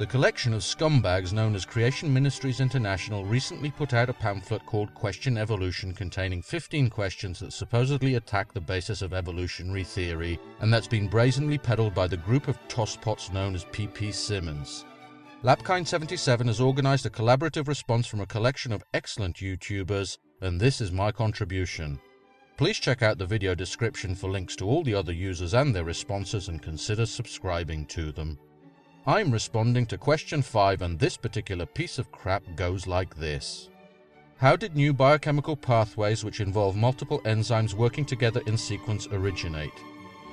The collection of scumbags known as Creation Ministries International recently put out a pamphlet called Question Evolution, containing 15 questions that supposedly attack the basis of evolutionary theory, and that's been brazenly peddled by the group of tosspots known as P.P. Simmons. Lapkind77 has organized a collaborative response from a collection of excellent YouTubers, and this is my contribution. Please check out the video description for links to all the other users and their responses, and consider subscribing to them. I'm responding to question 5, and this particular piece of crap goes like this. How did new biochemical pathways which involve multiple enzymes working together in sequence originate?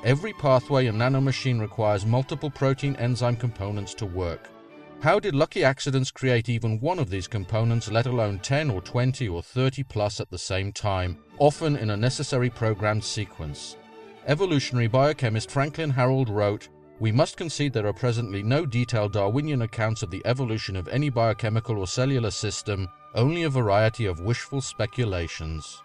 Every pathway in nanomachine requires multiple protein enzyme components to work. How did lucky accidents create even one of these components, let alone 10 or 20 or 30 plus at the same time, often in a necessary programmed sequence? Evolutionary biochemist Franklin Harold wrote, "We must concede there are presently no detailed Darwinian accounts of the evolution of any biochemical or cellular system, only a variety of wishful speculations."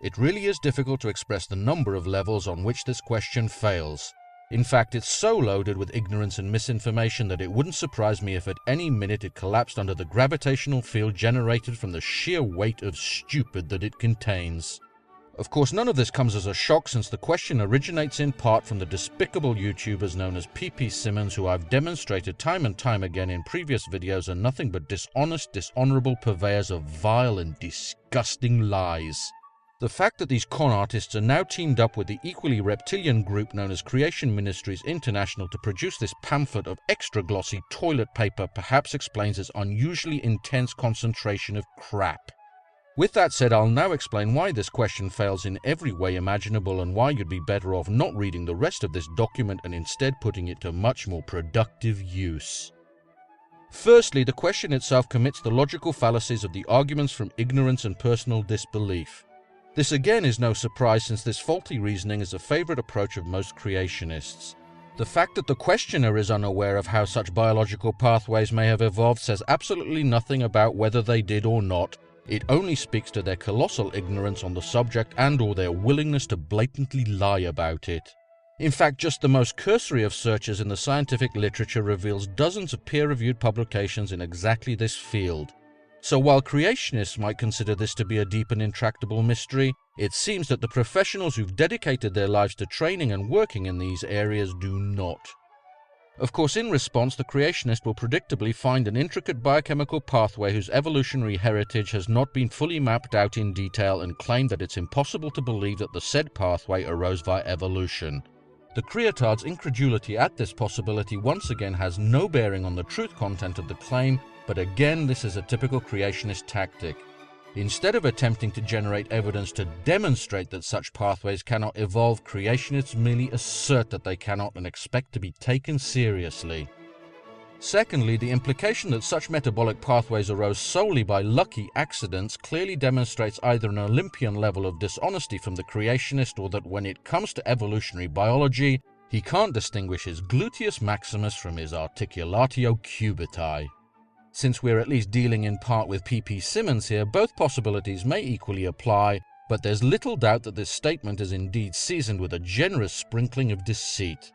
It really is difficult to express the number of levels on which this question fails. In fact, it's so loaded with ignorance and misinformation that it wouldn't surprise me if at any minute it collapsed under the gravitational field generated from the sheer weight of stupid that it contains. Of course, none of this comes as a shock, since the question originates in part from the despicable YouTubers known as P.P. Simmons, who I've demonstrated time and time again in previous videos are nothing but dishonest, dishonorable purveyors of vile and disgusting lies. The fact that these con artists are now teamed up with the equally reptilian group known as Creation Ministries International to produce this pamphlet of extra glossy toilet paper perhaps explains its unusually intense concentration of crap. With that said, I'll now explain why this question fails in every way imaginable, and why you'd be better off not reading the rest of this document and instead putting it to much more productive use. Firstly, the question itself commits the logical fallacies of the arguments from ignorance and personal disbelief. This again is no surprise, since this faulty reasoning is a favorite approach of most creationists. The fact that the questioner is unaware of how such biological pathways may have evolved says absolutely nothing about whether they did or not. It only speaks to their colossal ignorance on the subject and/or their willingness to blatantly lie about it. In fact, just the most cursory of searches in the scientific literature reveals dozens of peer-reviewed publications in exactly this field. So while creationists might consider this to be a deep and intractable mystery, it seems that the professionals who've dedicated their lives to training and working in these areas do not. Of course, in response, the creationist will predictably find an intricate biochemical pathway whose evolutionary heritage has not been fully mapped out in detail, and claim that it's impossible to believe that the said pathway arose via evolution. The creatard's incredulity at this possibility once again has no bearing on the truth content of the claim, but again this is a typical creationist tactic. Instead of attempting to generate evidence to demonstrate that such pathways cannot evolve, creationists merely assert that they cannot and expect to be taken seriously. Secondly, the implication that such metabolic pathways arose solely by lucky accidents clearly demonstrates either an Olympian level of dishonesty from the creationist, or that when it comes to evolutionary biology, he can't distinguish his gluteus maximus from his articulatio cubitae. Since we're at least dealing in part with P.P. Simmons here, both possibilities may equally apply, but there's little doubt that this statement is indeed seasoned with a generous sprinkling of deceit.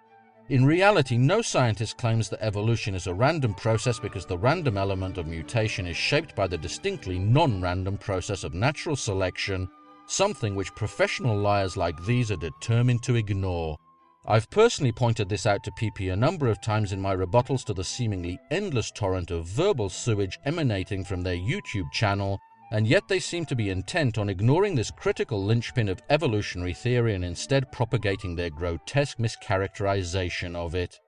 In reality, no scientist claims that evolution is a random process, because the random element of mutation is shaped by the distinctly non-random process of natural selection, something which professional liars like these are determined to ignore. I've personally pointed this out to PP a number of times in my rebuttals to the seemingly endless torrent of verbal sewage emanating from their YouTube channel, and yet they seem to be intent on ignoring this critical linchpin of evolutionary theory and instead propagating their grotesque mischaracterization of it.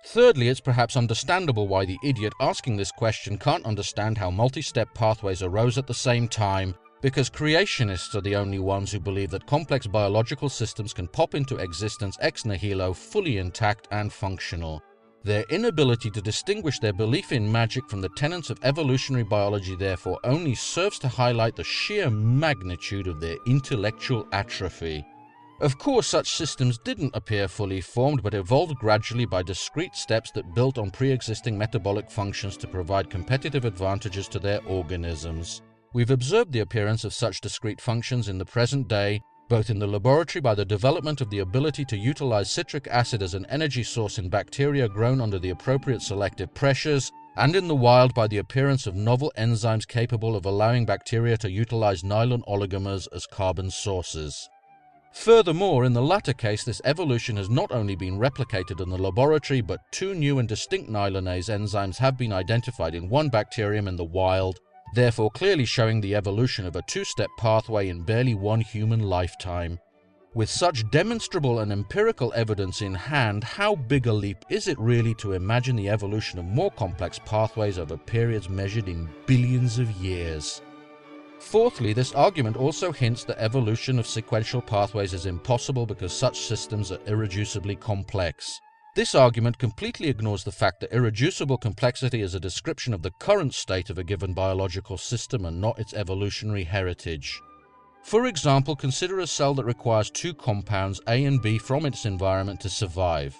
Thirdly, it's perhaps understandable why the idiot asking this question can't understand how multi-step pathways arose at the same time, because creationists are the only ones who believe that complex biological systems can pop into existence ex nihilo, fully intact and functional. Their inability to distinguish their belief in magic from the tenets of evolutionary biology therefore only serves to highlight the sheer magnitude of their intellectual atrophy. Of course, such systems didn't appear fully formed, but evolved gradually by discrete steps that built on pre-existing metabolic functions to provide competitive advantages to their organisms. We've observed the appearance of such discrete functions in the present day, both in the laboratory by the development of the ability to utilize citric acid as an energy source in bacteria grown under the appropriate selective pressures, and in the wild by the appearance of novel enzymes capable of allowing bacteria to utilize nylon oligomers as carbon sources. Furthermore, in the latter case, this evolution has not only been replicated in the laboratory, but two new and distinct nylonase enzymes have been identified in one bacterium in the wild, therefore clearly showing the evolution of a two-step pathway in barely one human lifetime. With such demonstrable and empirical evidence in hand, how big a leap is it really to imagine the evolution of more complex pathways over periods measured in billions of years? Fourthly, this argument also hints that evolution of sequential pathways is impossible because such systems are irreducibly complex. This argument completely ignores the fact that irreducible complexity is a description of the current state of a given biological system and not its evolutionary heritage. For example, consider a cell that requires two compounds, A and B, from its environment to survive.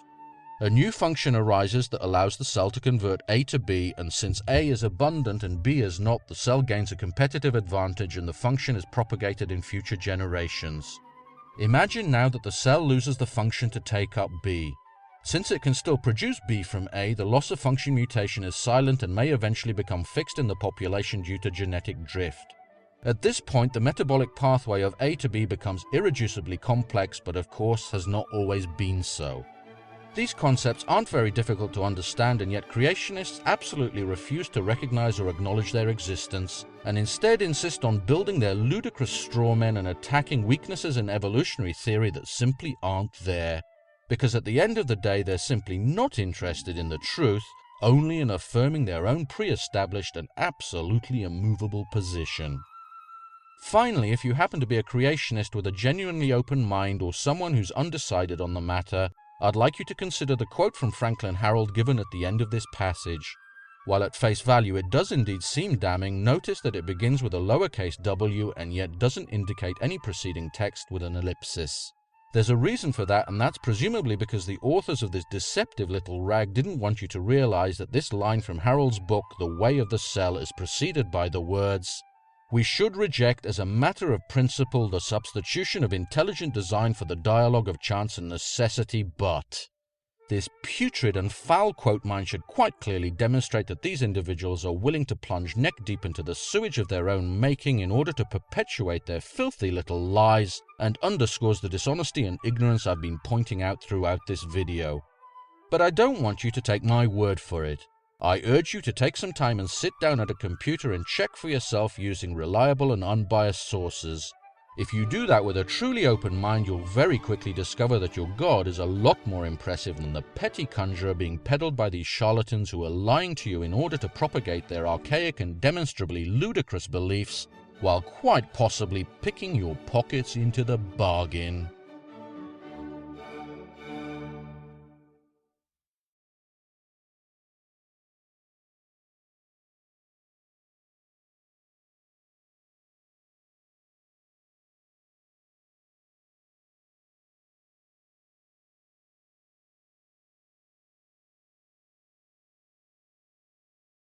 A new function arises that allows the cell to convert A to B, and since A is abundant and B is not, the cell gains a competitive advantage and the function is propagated in future generations. Imagine now that the cell loses the function to take up B. Since it can still produce B from A, the loss of function mutation is silent and may eventually become fixed in the population due to genetic drift. At this point, the metabolic pathway of A to B becomes irreducibly complex, but of course has not always been so. These concepts aren't very difficult to understand, and yet creationists absolutely refuse to recognize or acknowledge their existence, and instead insist on building their ludicrous straw men and attacking weaknesses in evolutionary theory that simply aren't there. Because at the end of the day, they're simply not interested in the truth, only in affirming their own pre-established and absolutely immovable position. Finally, if you happen to be a creationist with a genuinely open mind or someone who's undecided on the matter, I'd like you to consider the quote from Franklin Harold given at the end of this passage. While at face value it does indeed seem damning, notice that it begins with a lowercase w and yet doesn't indicate any preceding text with an ellipsis. There's a reason for that, and that's presumably because the authors of this deceptive little rag didn't want you to realize that this line from Harold's book, The Way of the Cell, is preceded by the words, "We should reject as a matter of principle the substitution of intelligent design for the dialogue of chance and necessity, but..." This putrid and foul quote mine should quite clearly demonstrate that these individuals are willing to plunge neck deep into the sewage of their own making in order to perpetuate their filthy little lies, and underscores the dishonesty and ignorance I've been pointing out throughout this video. But I don't want you to take my word for it. I urge you to take some time and sit down at a computer and check for yourself using reliable and unbiased sources. If you do that with a truly open mind, you'll very quickly discover that your God is a lot more impressive than the petty conjurer being peddled by these charlatans who are lying to you in order to propagate their archaic and demonstrably ludicrous beliefs, while quite possibly picking your pockets into the bargain.